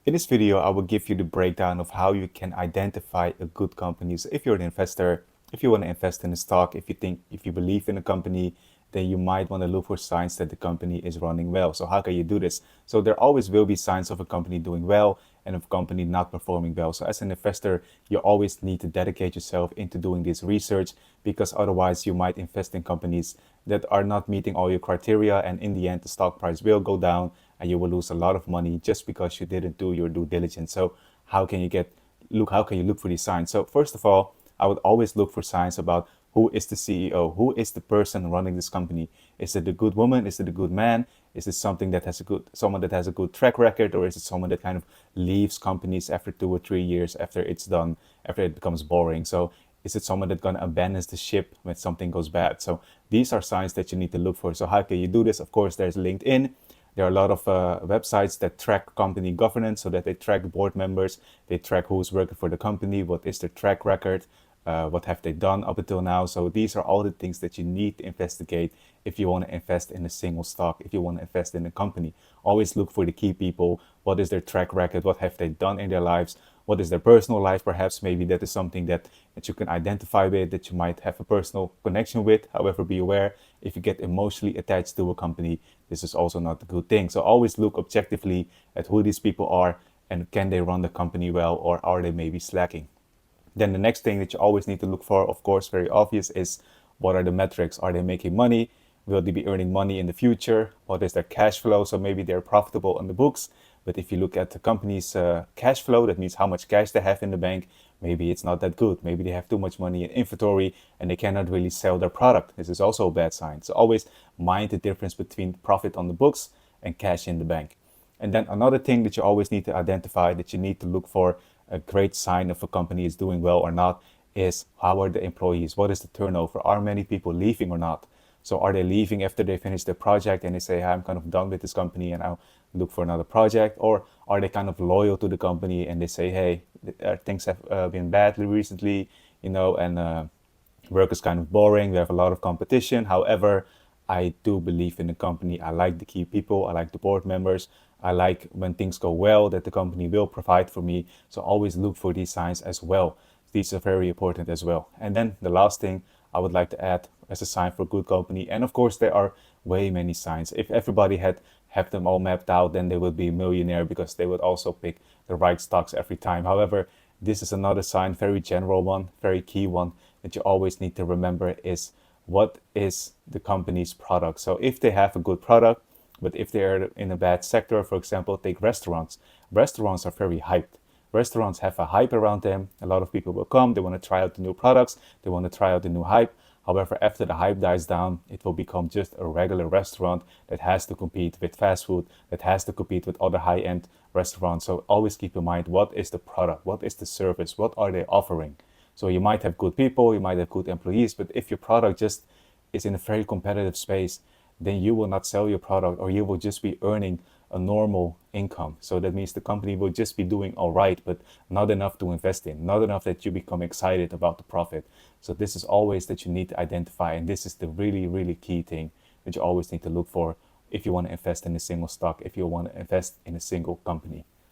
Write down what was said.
In this video, I will give you the breakdown of how you can identify a good company. So if you're an investor, if you want to invest in a stock, if you believe in a company, then you might want to look for signs that the company is running well. So how can you do this? So there always will be signs of a company doing well and of a company not performing well. So as an investor, you always need to dedicate yourself into doing this research, because otherwise you might invest in companies that are not meeting all your criteria, and in the end the stock price will go down and you will lose a lot of money just because you didn't do your due diligence. So how can you look for these signs? So first of all, I would always look for signs about who is the CEO, who is the person running this company. Is it a good woman? Is it a good man? Is it someone that has a good track record, or is it someone that kind of leaves companies after 2 or 3 years after it's done, after it becomes boring? So is it someone that's gonna abandon the ship when something goes bad? So these are signs that you need to look for. So how can you do this? Of course, there's LinkedIn. There are a lot of websites that track company governance, so that they track board members, they track who's working for the company, what is their track record, what have they done up until now. So these are all the things that you need to investigate if you want to invest in a single stock, if you want to invest in a company. Always look for the key people. What is their track record? What have they done in their lives? What is their personal life? Perhaps maybe that is something that you can identify with, that you might have a personal connection with. However, be aware, if you get emotionally attached to a company, this is also not a good thing. So always look objectively at who these people are, and can they run the company well, or are they maybe slacking? Then the next thing that you always need to look for, of course, very obvious, is what are the metrics? Are they making money? Will they be earning money in the future? What is their cash flow? So maybe they're profitable on the books, but if you look at the company's cash flow, that means how much cash they have in the bank, maybe it's not that good. Maybe they have too much money in inventory and they cannot really sell their product. This is also a bad sign. So always mind the difference between profit on the books and cash in the bank. And then another thing that you always need to identify, that you need to look for a great sign if a company is doing well or not, is how are the employees? What is the turnover? Are many people leaving or not? So are they leaving after they finish their project and they say, I'm kind of done with this company and I'll look for another project? Or are they kind of loyal to the company and they say, hey, things have been badly recently, and work is kind of boring. We have a lot of competition. However, I do believe in the company. I like the key people. I like the board members. I like when things go well that the company will provide for me. So always look for these signs as well. These are very important as well. And then the last thing I would like to add as a sign for a good company, and of course there are way many signs. If everybody had have them all mapped out, then they would be a millionaire, because they would also pick the right stocks every time. However, this is another sign, very general one, very key one, that you always need to remember is, what is the company's product? So if they have a good product, but if they're in a bad sector, for example, take restaurants. Restaurants are very hyped. Restaurants have a hype around them. A lot of people will come, they want to try out the new products, they want to try out the new hype. However, after the hype dies down, it will become just a regular restaurant that has to compete with fast food, that has to compete with other high-end restaurants. So always keep in mind, what is the product? What is the service? What are they offering? So you might have good people, you might have good employees, but if your product just is in a very competitive space, then you will not sell your product, or you will just be earning a normal income. So that means the company will just be doing all right, but not enough to invest in, not enough that you become excited about the profit. So this is always that you need to identify, and this is the really, really key thing that you always need to look for if you want to invest in a single stock, if you want to invest in a single company.